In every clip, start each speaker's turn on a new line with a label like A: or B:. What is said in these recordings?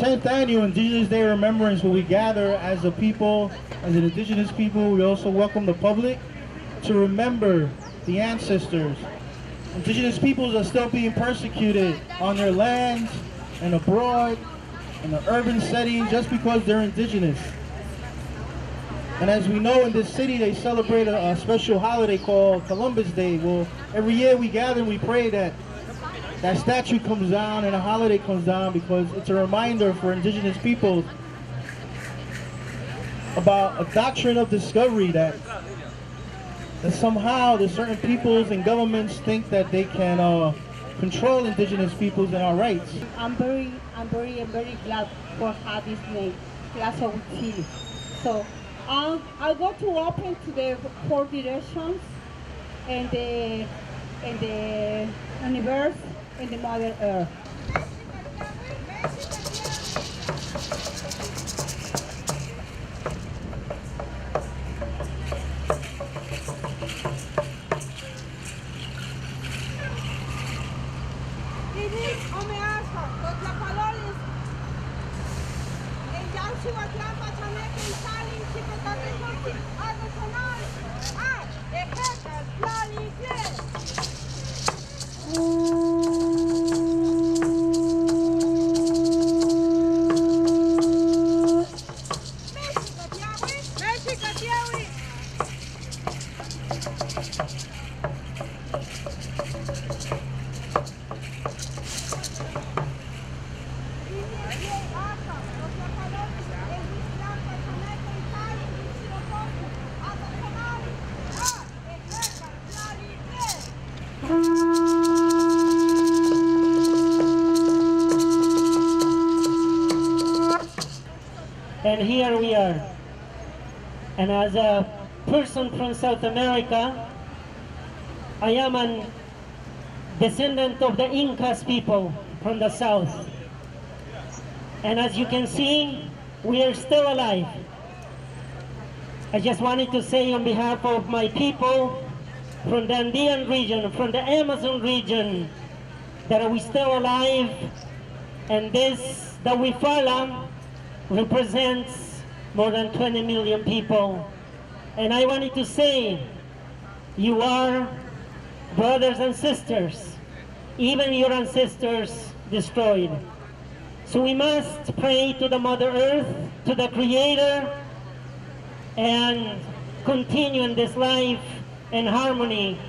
A: 10th annual Indigenous Day Remembrance, where we gather as a people, as an indigenous people. We also welcome the public to remember the ancestors. Indigenous peoples are still being persecuted on their lands and abroad in the urban setting just because they're indigenous. And as we know, in this city they celebrate a special holiday called Columbus Day. Well, every year we gather and we pray that that statue comes down and a holiday comes down, because it's a reminder for indigenous peoples about a doctrine of discovery, that somehow there's certain peoples and governments think that they can control indigenous peoples and our rights.
B: I'm very glad for having this name, Plaza Huitzili. So I'll go to open to the 4 directions and the universe and the Mother Earth.
C: And here we are. And as a person from South America, I am a descendant of the Incas people from the south. And as you can see, we are still alive. I just wanted to say on behalf of my people from the Andean region, from the Amazon region, that we still alive, and this, the Wifala, represents more than 20 million people. And I wanted to say, you are brothers and sisters, even your ancestors destroyed. So we must pray to the Mother Earth, to the Creator, and continue in this life in harmony.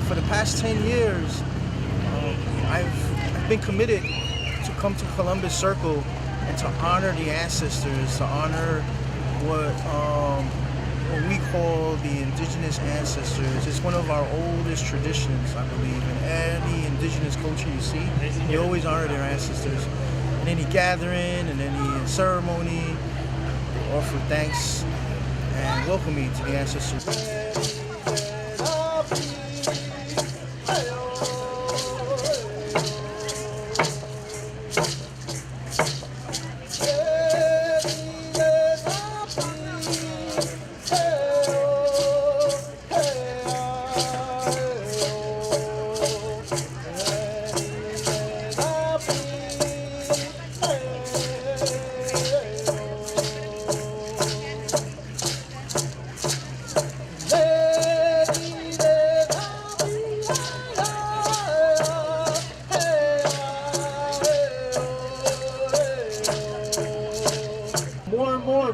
D: For the past 10 years, I've been committed to come to Columbus Circle and to honor the ancestors, to honor what we call the indigenous ancestors. It's one of our oldest traditions, I believe. In any indigenous culture you see, you always honor their ancestors. In any gathering, in any ceremony, they offer thanks and welcoming to the ancestors.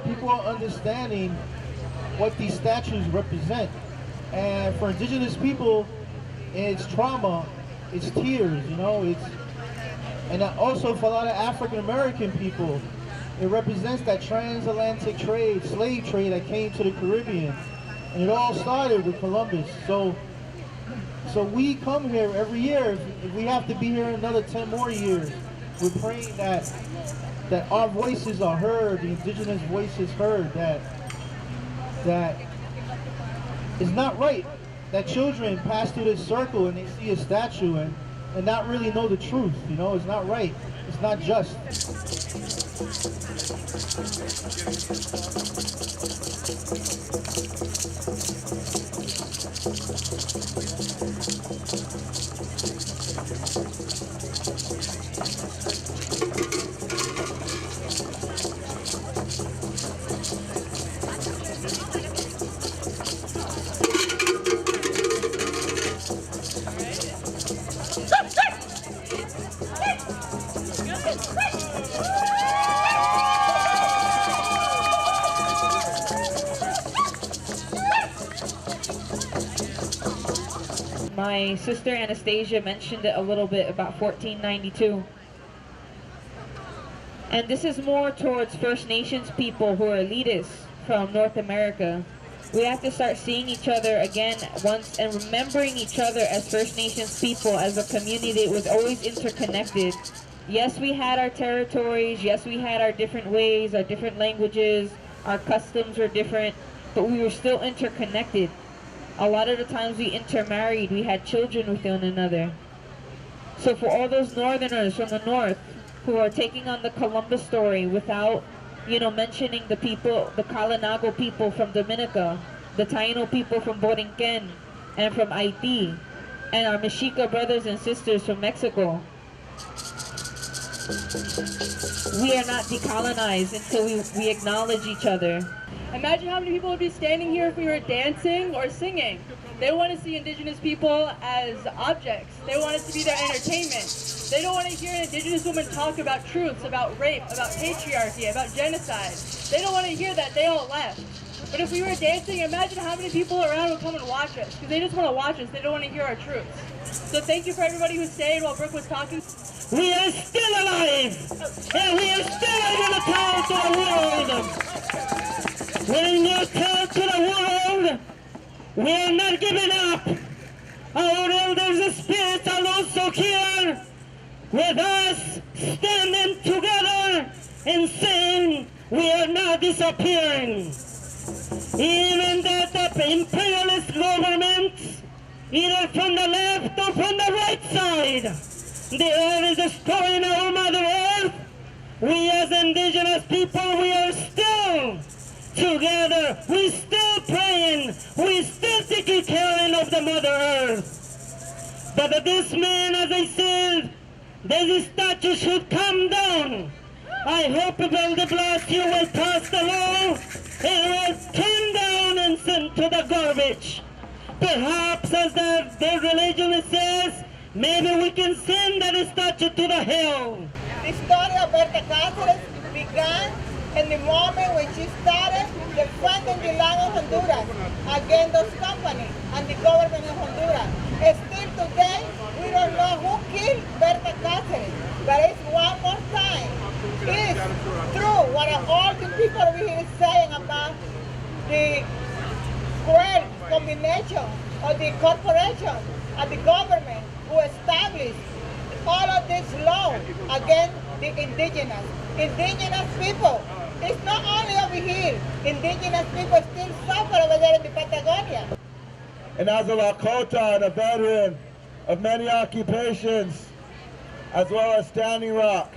A: People are understanding what these statues represent. And for indigenous people, it's trauma, it's tears, you know, and also for a lot of African American people, It represents that transatlantic trade, slave trade that came to the Caribbean. And it all started with Columbus. So we come here every year. If we have to be here another 10 more years, we're praying that our voices are heard, the indigenous voices heard, that it's not right that children pass through this circle and they see a statue and not really know the truth. You know, it's not right. It's not just.
E: My sister Anastasia mentioned it a little bit about 1492. And this is more towards First Nations people who are elitists from North America. We have to start seeing each other again once and remembering each other as First Nations people, as a community that was always interconnected. Yes, we had our territories, yes, we had our different ways, our different languages, our customs were different, but we were still interconnected. A lot of the times we intermarried, we had children with one another. So for all those northerners from the north who are taking on the Columbus story without, mentioning the people, the Kalinago people from Dominica, the Taino people from Borinquen and from Haiti, and our Mexica brothers and sisters from Mexico, we are not decolonized until we acknowledge each other.
F: Imagine how many people would be standing here if we were dancing or singing. They want to see Indigenous people as objects. They want it to be their entertainment. They don't want to hear an Indigenous woman talk about truths, about rape, about patriarchy, about genocide. They don't want to hear that. They all left. But if we were dancing, imagine how many people around would come and watch us. Because they just want to watch us. They don't want to hear our truths. So thank you for everybody who stayed while Brooke was talking.
C: We are still alive, and we are still able to tell to the world. When you tell to the world, we are not giving up. Our elders' spirits are also here with us, standing together and saying we are not disappearing. Even that the imperialist governments, either from the left or from the right side, they are destroying our Mother Earth. We as Indigenous people, we are still together. We still praying. We still taking care of the Mother Earth. But this man, as I said, this statue should come down. I hope Bill de Blasio will pass the law and will turn down and send to the garbage. Perhaps, as the religion says, maybe we can send that statue to the hell.
G: The story of Berta Cáceres began in the moment when she started defending the land of Honduras against those companies and the government of Honduras. And still today, we don't know who killed Berta Cáceres. But it's one more time. It's true what all the people over here is saying about the cruel combination of the corporation and the government who established all of this law against the indigenous. Indigenous people, it's not only over here. Indigenous people still suffer over there in the Patagonia.
H: And as a Lakota and a veteran of many occupations, as well as Standing Rock,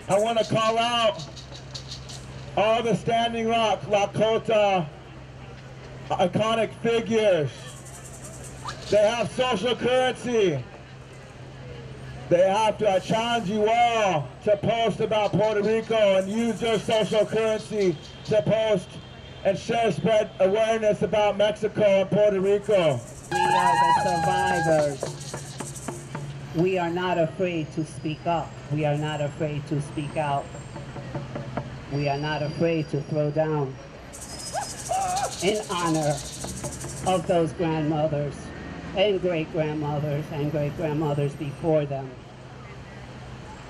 H: I want to call out all the Standing Rock Lakota iconic figures. They have social currency. They have to, I challenge you all to post about Puerto Rico and use your social currency to post and share, spread awareness about Mexico and Puerto Rico.
I: We are the survivors. We are not afraid to speak up. We are not afraid to speak out. We are not afraid to throw down in honor of those grandmothers and great-grandmothers and great-grandmothers before them,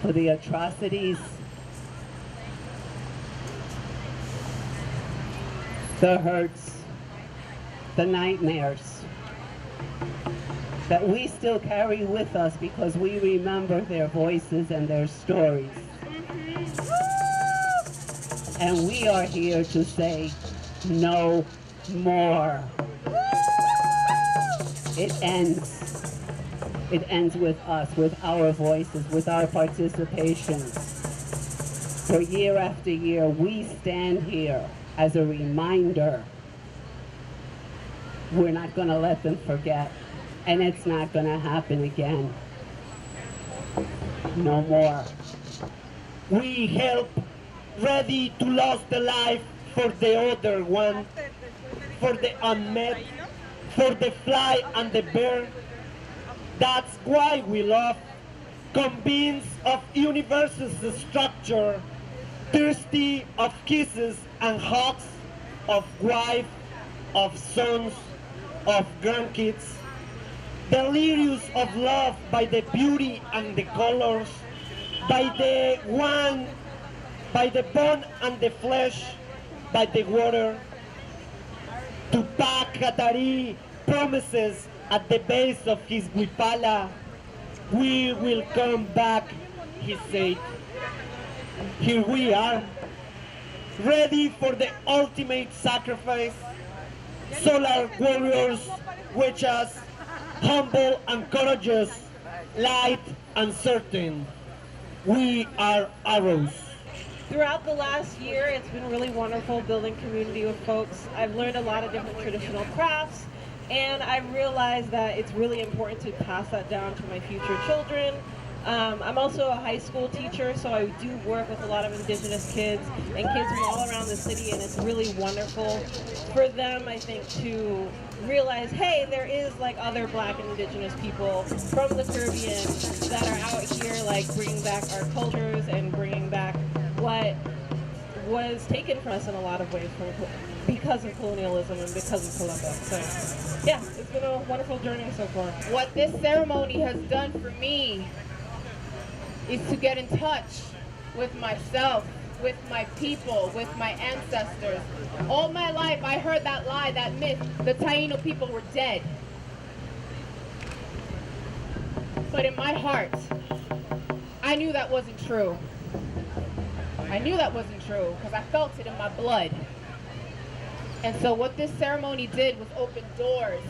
I: for the atrocities the hurts, the nightmares that we still carry with us because we remember their voices and their stories. And we are here to say no more. It ends. It ends with us, with our voices, with our participation. For year after year, we stand here as a reminder. We're not going to let them forget, and it's not going to happen again. No more.
C: We help ready to lose the life for the other one, for the unmet, for the fly and the bird. That's why we love, convinced of universe's structure, thirsty of kisses and hugs, of wife, of sons, of grandkids, delirious of love by the beauty and the colors, by the bone and the flesh, by the water. Tupac Katari promises at the base of his Wipala, we will come back, he said. Here we are, ready for the ultimate sacrifice. Solar warriors, witches, humble and courageous, light and certain. We are arrows.
J: Throughout the last year, it's been really wonderful building community with folks. I've learned a lot of different traditional crafts, and I realized that it's really important to pass that down to my future children. I'm also a high school teacher, so I do work with a lot of Indigenous kids and kids from all around the city, and it's really wonderful for them, I think, to realize, hey, there is like other Black and Indigenous people from the Caribbean that are out here like bringing back our cultures and bringing back what was taken from us in a lot of ways because of colonialism and because of Columbus. So yeah, it's been a wonderful journey so far.
E: What this ceremony has done for me is to get in touch with myself, with my people, with my ancestors. All my life I heard that lie, that myth, the Taino people were dead. But in my heart, I knew that wasn't true. I knew that wasn't true because I felt it in my blood. And so what this ceremony did was open doors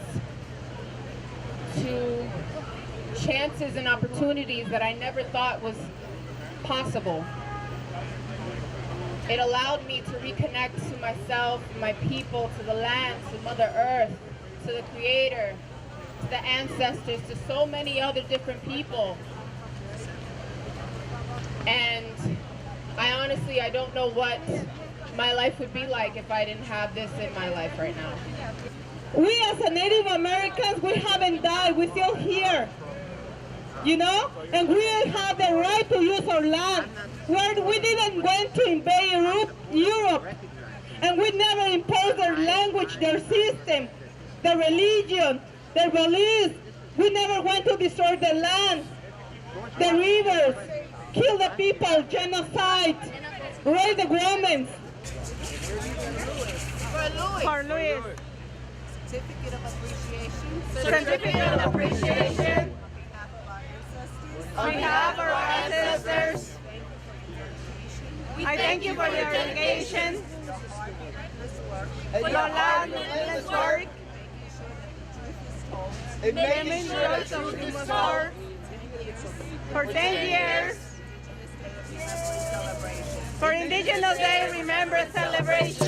E: to chances and opportunities that I never thought was possible. It allowed me to reconnect to myself, my people, to the land, to Mother Earth, to the Creator, to the ancestors, to so many other different people. And I don't know what my life would be like if I didn't have this in my life right now.
B: We as a Native Americans, we haven't died, we're still here. You know? And we have the right to use our land. We didn't went to invade Europe. And we never imposed their language, their system, their religion, their beliefs. We never went to destroy the land, the rivers, kill the people, genocide, rape the women.
G: For Louis. Certificate of appreciation. Certificate of appreciation. On behalf of our ancestors, I thank you for your dedication, for your land and this work, making sure the truth is told for 10 years, for Indigenous Day Remembrance celebration.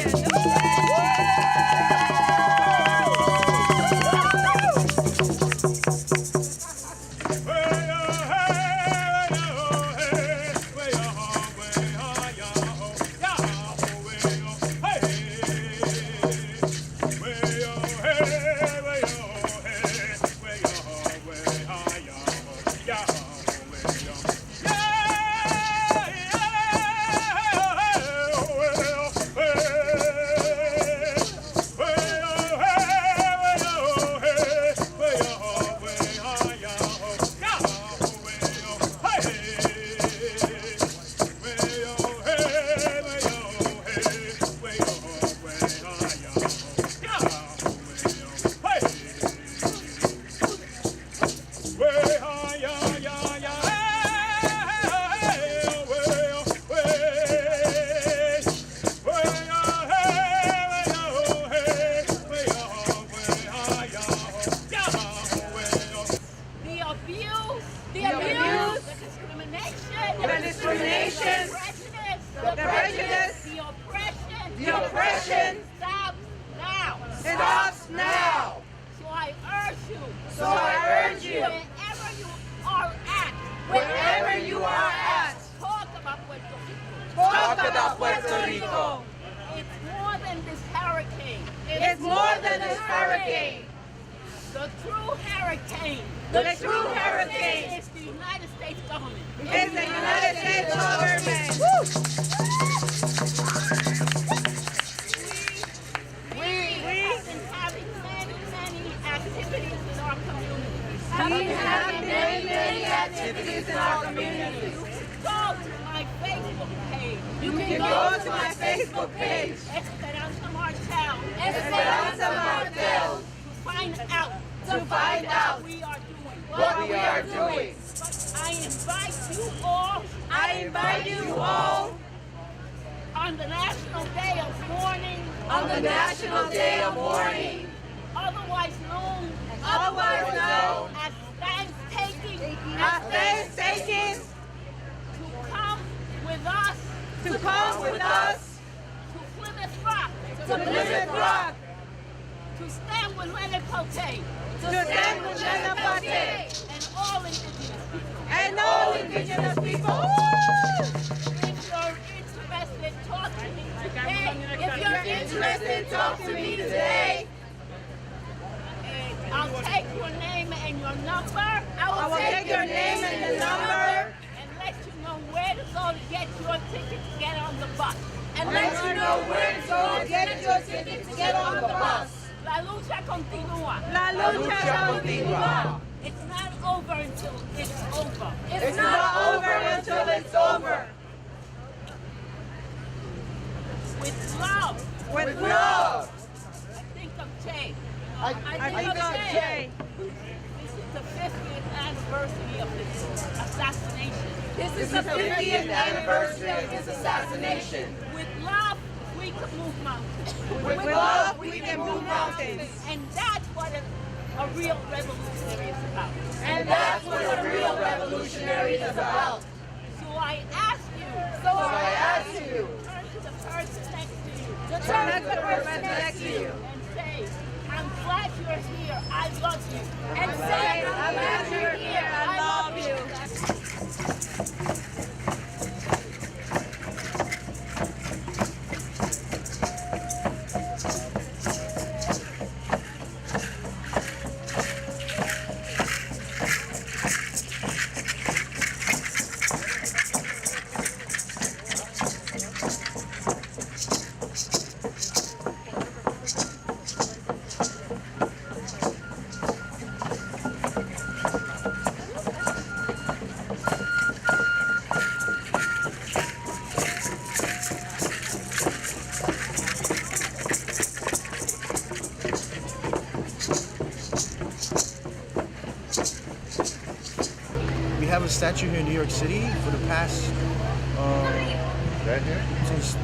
D: have a statue here in New York City for the past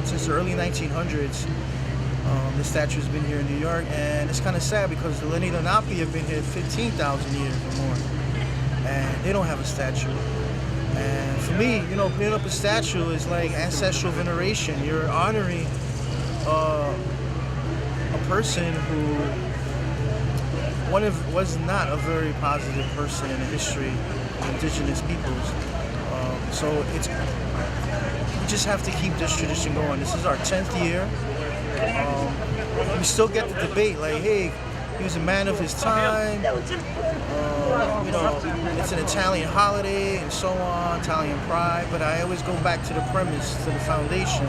D: since the early 1900s. The statue has been here in New York, and it's kind of sad because the Lenape have been here 15,000 years or more, and they don't have a statue. And for me, you know, putting up a statue is like ancestral veneration. You're honoring a person who was not a very positive person in the history of indigenous peoples. So we just have to keep this tradition going. This is our 10th year. We still get the debate like, hey, he was a man of his time. You know, it's an Italian holiday and so on, Italian pride. But I always go back to the premise, to the foundation.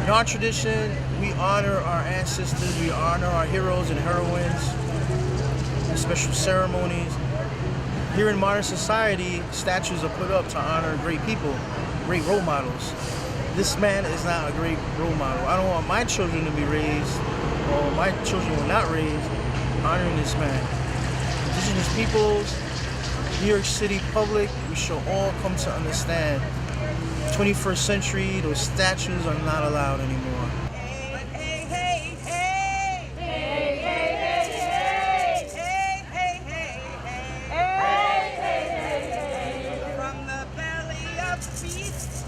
D: In our tradition, we honor our ancestors, we honor our heroes and heroines, in special ceremonies. Here in modern society, statues are put up to honor great people, great role models. This man is not a great role model. I don't want my children to be raised, or my children were not raised, honoring this man. Indigenous peoples, New York City public, we should all come to understand 21st century, those statues are not allowed anymore.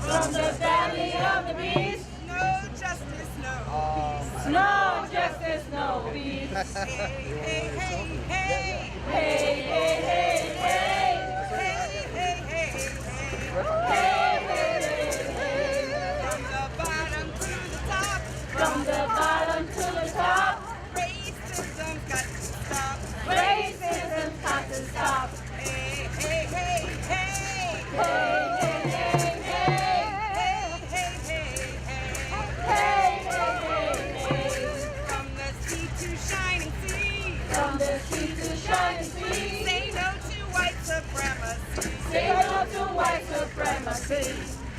K: From the belly of the beast, no justice, no peace. No justice, no peace. Hey, hey, hey, hey, hey, hey, hey, hey, hey, hey, hey, from the bottom to the top, from the bottom to the top, racism's got to stop. Racism's got to stop. Hey, hey, hey, hey, hey. From the sea to shining sea. Say no to white supremacy. Say no to white supremacy.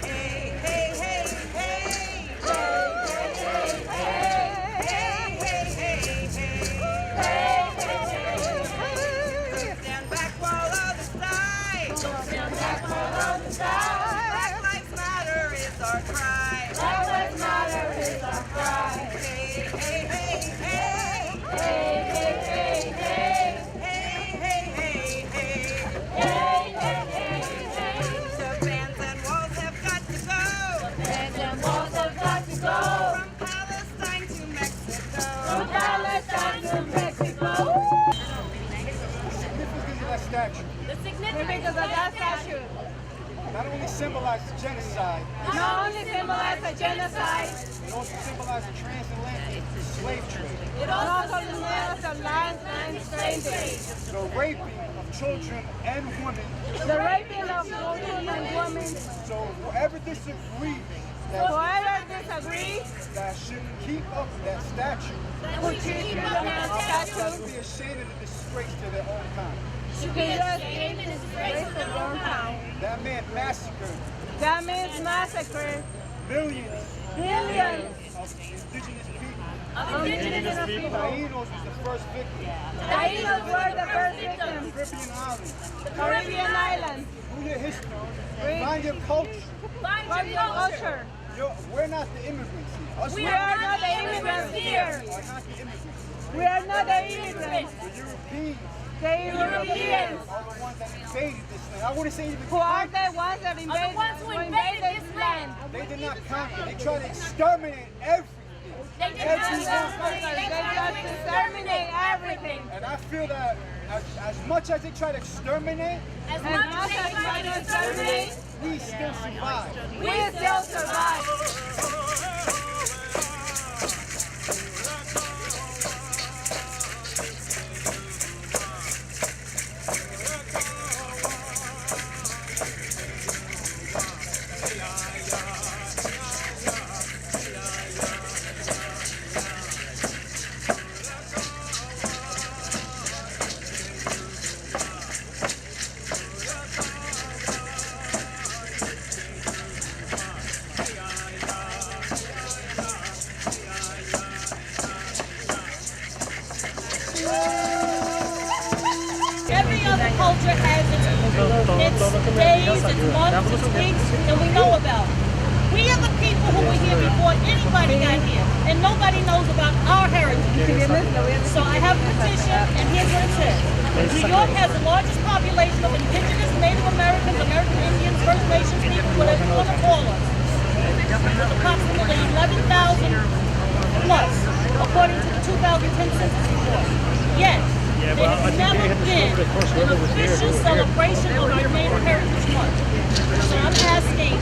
K: Hey, hey, hey, hey. Hey, hey, hey, hey. Hey, hey, hey, hey. Hey, hey, hey. Stand back while others die. Stand back while others die. Black Lives Matter is our cry. Black Lives Matter is our cry. Hey, hey, hey, hey. Hey, hey, hey.
F: The significance of that statue
L: not only symbolizes genocide,
F: not only symbolizes genocide,
L: it also symbolizes transatlantic slave trade.
F: It also symbolizes land and slavery.
L: The raping of children and women.
F: The raping of children and women.
L: So whoever disagrees that shouldn't keep up that statue, should be ashamed of the disgrace to their own kind. That man massacred.
F: That means massacred
L: Millions of indigenous people. Taínos was the first victim.
F: Taínos were the first victims.
L: Caribbean islands.
F: Caribbean islands.
L: Do your history. Find your culture.
F: Find your culture.
L: We're not the immigrants here.
F: We are not the immigrants here.
L: We are not the immigrants.
F: We are not the immigrants.
L: The Europeans.
F: The Europeans
L: are the ones that invaded this land. I wouldn't say even
F: who are the ones that invaded this land.
L: They did not conquer. They tried to exterminate everything.
F: They just exterminate everything.
L: And I feel that as much as they try to exterminate, we still survive.
F: We still survive.
M: Culture has its days, its months, its weeks, and we know about it. We are the people who were here before anybody got here, and nobody knows about our heritage. So I have a petition, and here's what it says. New York has the largest population of Indigenous, Native Americans, American Indians, First Nations people, whatever you want to call us, with approximately 11,000 plus, according to the 2010 census report. Yet, there has never been an official celebration of our Native Heritage Month. So I'm asking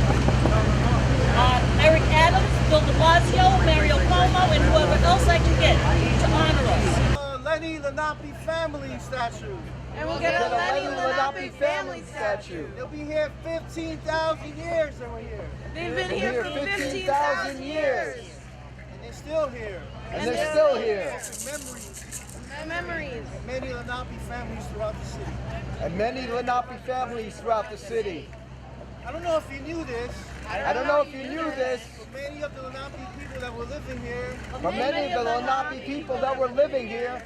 M: Eric Adams, Bill de Blasio, Mario Cuomo, and whoever else I can get to honor us.
D: Lenny Lenape family statue.
F: And we'll get a Lenny Lenape family statue.
D: They'll be here 15,000 years over here.
F: They've been here for 15,000 years.
D: And they're still here.
H: And they're still here.
F: Memories.
D: And many Lenape families throughout the city.
H: And many Lenape families throughout the city.
D: I don't know if you knew this.
H: I don't know if you knew this.
D: But many of the Lenape people that were living here.
H: But many of the Lenape people that were living here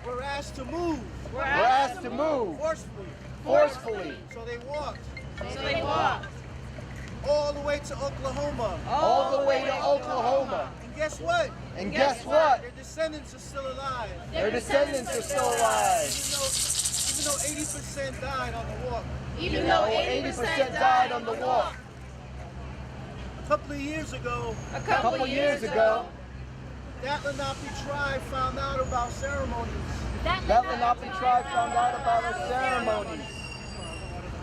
D: were asked to move.
H: We're asked to move.
D: Forcefully.
N: forcefully.
D: So they walked.
E: So they walked.
D: All the way to Oklahoma.
N: All the way to Oklahoma.
D: And guess what?
N: And guess what?
D: Their descendants are still alive.
N: Their descendants are still alive.
D: Even though 80% died on the walk.
N: Even though 80% died on the walk.
D: A couple of years ago, that Lenape tribe found out about ceremonies.
N: That Lenape tribe found out about our ceremonies.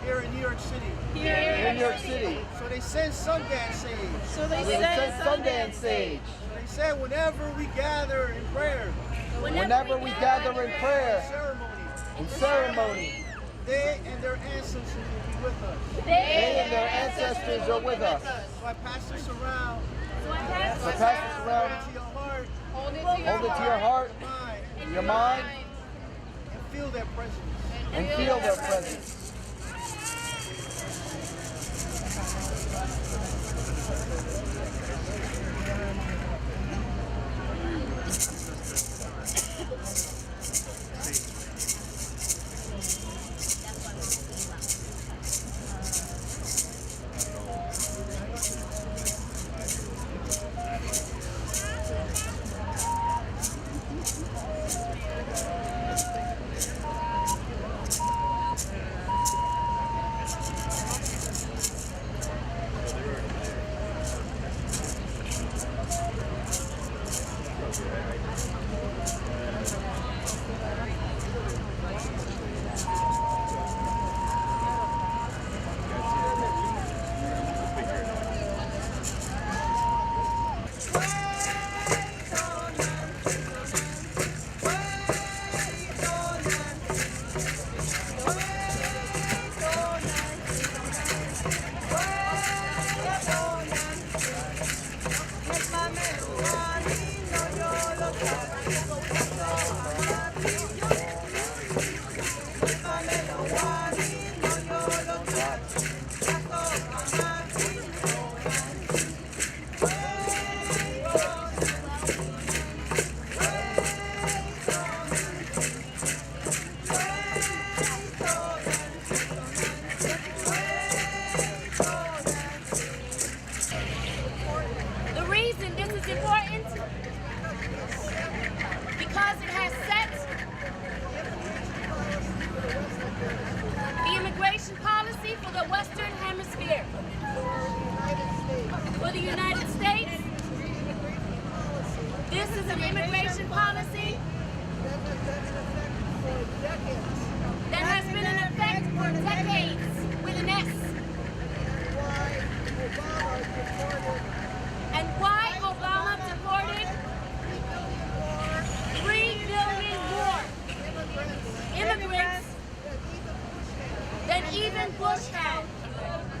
D: Here in New York City.
N: Here in New York City.
D: So they sent Sundance Sage.
N: So they sent Sundance Sage.
D: They said whenever we gather in prayer.
N: Whenever we gather in prayer. In ceremony.
D: They and their ancestors will be with us.
N: They and their ancestors are with us.
D: So I pass this around.
N: So pass this around.
D: Hold it to your heart.
N: Hold it to your heart. Your mind.
D: And feel their presence.
N: And feel their presence.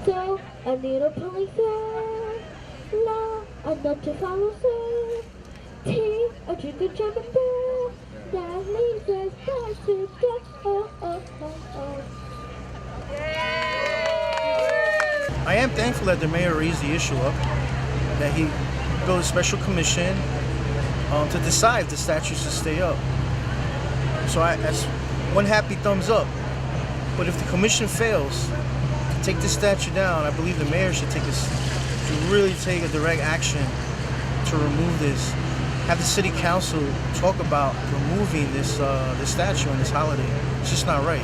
O: So, a little ponytail, la, I'm not to follow, so, tea, a chicken chugga bell, that means us, that's it, oh, oh, oh, oh.
D: I am thankful that the mayor raised the issue up, that he built a special commission to decide if the statues should stay up. So that's one happy thumbs up. But if the commission fails to take this statue down, I believe the mayor should really take a direct action to remove this. Have the city council talk about removing this statue on this holiday. It's just not right.